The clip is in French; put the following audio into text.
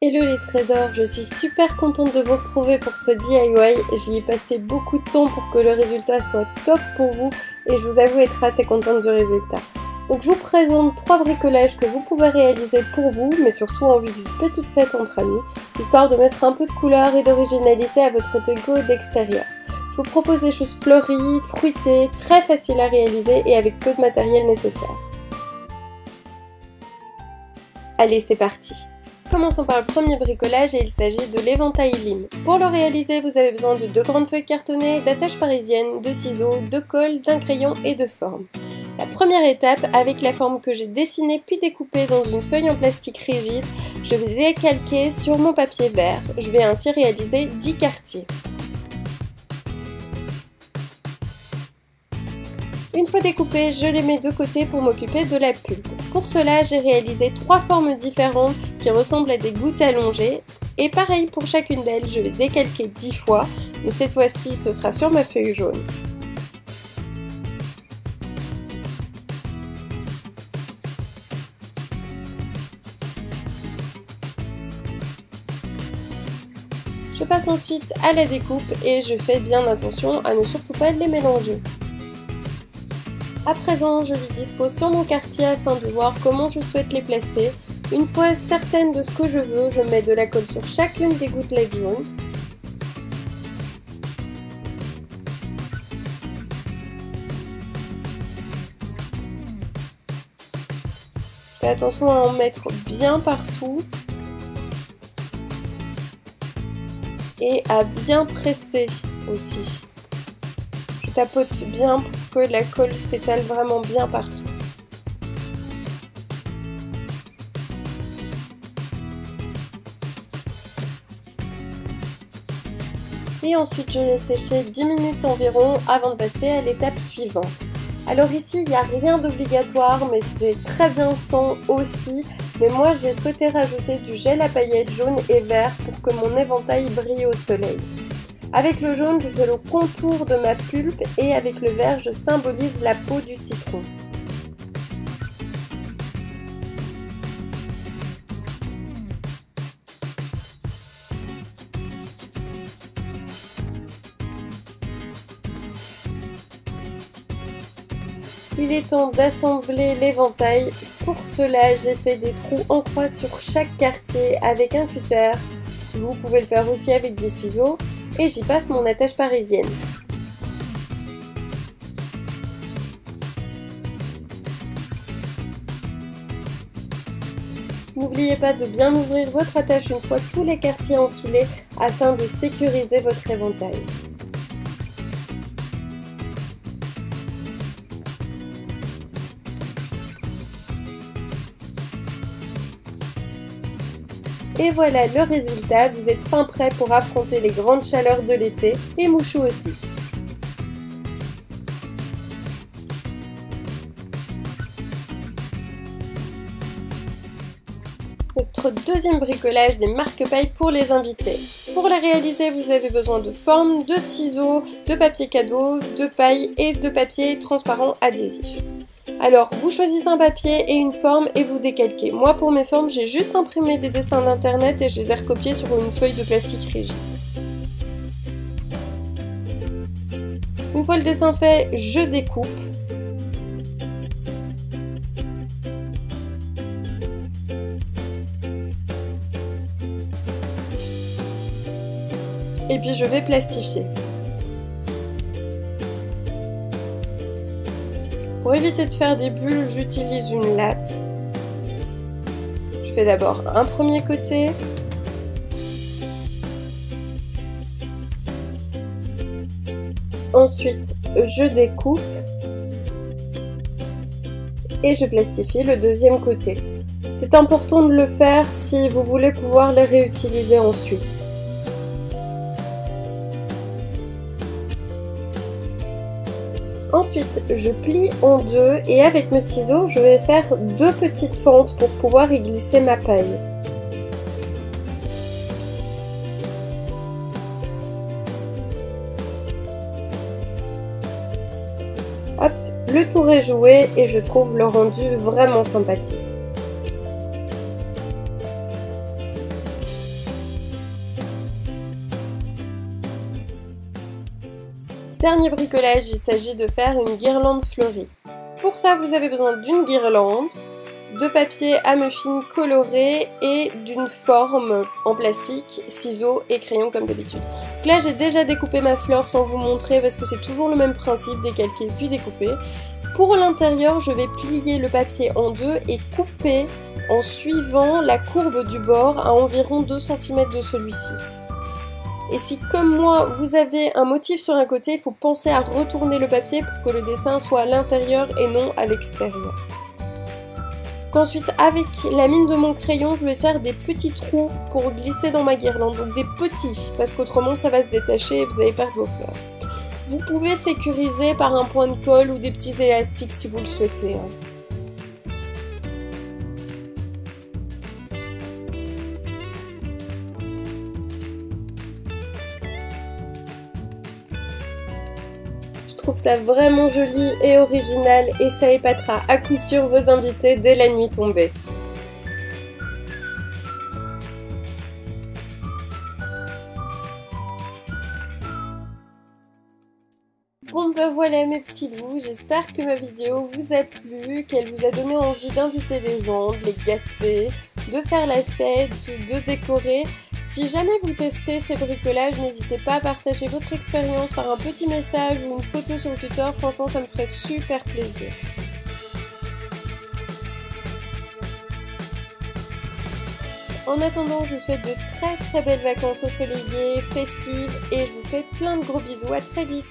Hello les trésors, je suis super contente de vous retrouver pour ce DIY. J'y ai passé beaucoup de temps pour que le résultat soit top pour vous et je vous avoue être assez contente du résultat. Donc je vous présente 3 bricolages que vous pouvez réaliser pour vous, mais surtout en vue d'une petite fête entre amis, histoire de mettre un peu de couleur et d'originalité à votre déco d'extérieur. Je vous propose des choses fleuries, fruitées, très faciles à réaliser et avec peu de matériel nécessaire. Allez, c'est parti! Commençons par le premier bricolage et il s'agit de l'éventail lime. Pour le réaliser, vous avez besoin de 2 grandes feuilles cartonnées, d'attaches parisiennes, de ciseaux, de colle, d'un crayon et de forme. La première étape, avec la forme que j'ai dessinée puis découpée dans une feuille en plastique rigide, je vais décalquer sur mon papier vert. Je vais ainsi réaliser 10 quartiers. Une fois découpés, je les mets de côté pour m'occuper de la pulpe. Pour cela, j'ai réalisé 3 formes différentes qui ressemblent à des gouttes allongées. Et pareil pour chacune d'elles, je vais décalquer 10 fois, mais cette fois-ci, ce sera sur ma feuille jaune. Je passe ensuite à la découpe et je fais bien attention à ne surtout pas les mélanger. À présent, je les dispose sur mon quartier afin de voir comment je souhaite les placer. Une fois certaine de ce que je veux, je mets de la colle sur chacune des gouttelettes jaunes. Je fais attention à en mettre bien partout et à bien presser aussi. Je tapote bien pour que la colle s'étale vraiment bien partout. Et ensuite je laisse sécher 10 minutes environ avant de passer à l'étape suivante. Alors ici il n'y a rien d'obligatoire mais c'est très bien sans aussi. Mais moi j'ai souhaité rajouter du gel à paillettes jaune et vert pour que mon éventail brille au soleil. Avec le jaune, je fais le contour de ma pulpe et avec le vert, je symbolise la peau du citron. Il est temps d'assembler l'éventail. Pour cela, j'ai fait des trous en croix sur chaque quartier avec un cutter. Vous pouvez le faire aussi avec des ciseaux. Et j'y passe mon attache parisienne. N'oubliez pas de bien ouvrir votre attache une fois tous les quartiers enfilés afin de sécuriser votre éventail. Et voilà le résultat, vous êtes fin prêt pour affronter les grandes chaleurs de l'été, et Mouchou aussi. Notre deuxième bricolage des marque-pailles pour les invités. Pour la réaliser, vous avez besoin de formes, de ciseaux, de papier cadeau, de paille et de papier transparent adhésif. Alors, vous choisissez un papier et une forme et vous décalquez. Moi, pour mes formes, j'ai juste imprimé des dessins d'internet et je les ai recopiés sur une feuille de plastique rigide. Une fois le dessin fait, je découpe. Et puis je vais plastifier. Pour éviter de faire des bulles, j'utilise une latte. Je fais d'abord un premier côté. Ensuite, je découpe. Et je plastifie le deuxième côté. C'est important de le faire si vous voulez pouvoir les réutiliser ensuite. Ensuite, je plie en deux et avec mes ciseaux, je vais faire 2 petites fentes pour pouvoir y glisser ma paille. Hop, le tour est joué et je trouve le rendu vraiment sympathique. Dernier bricolage, il s'agit de faire une guirlande fleurie. Pour ça, vous avez besoin d'une guirlande, de papier à muffins coloré et d'une forme en plastique, ciseaux et crayons comme d'habitude. Donc là, j'ai déjà découpé ma fleur sans vous montrer parce que c'est toujours le même principe, décalquer puis découper. Pour l'intérieur, je vais plier le papier en deux et couper en suivant la courbe du bord à environ 2 cm de celui-ci. Et si, comme moi, vous avez un motif sur un côté, il faut penser à retourner le papier pour que le dessin soit à l'intérieur et non à l'extérieur. Ensuite, avec la mine de mon crayon, je vais faire des petits trous pour glisser dans ma guirlande. Donc des petits, parce qu'autrement ça va se détacher et vous allez perdre vos fleurs. Vous pouvez sécuriser par un point de colle ou des petits élastiques si vous le souhaitez. Je trouve ça vraiment joli et original et ça épatera à coup sûr vos invités dès la nuit tombée. Bon ben voilà mes petits loups, j'espère que ma vidéo vous a plu, qu'elle vous a donné envie d'inviter les gens, de les gâter, de faire la fête, de décorer. Si jamais vous testez ces bricolages, n'hésitez pas à partager votre expérience par un petit message ou une photo sur Twitter, franchement ça me ferait super plaisir. En attendant, je vous souhaite de très belles vacances ensoleillées, festives et je vous fais plein de gros bisous, à très vite.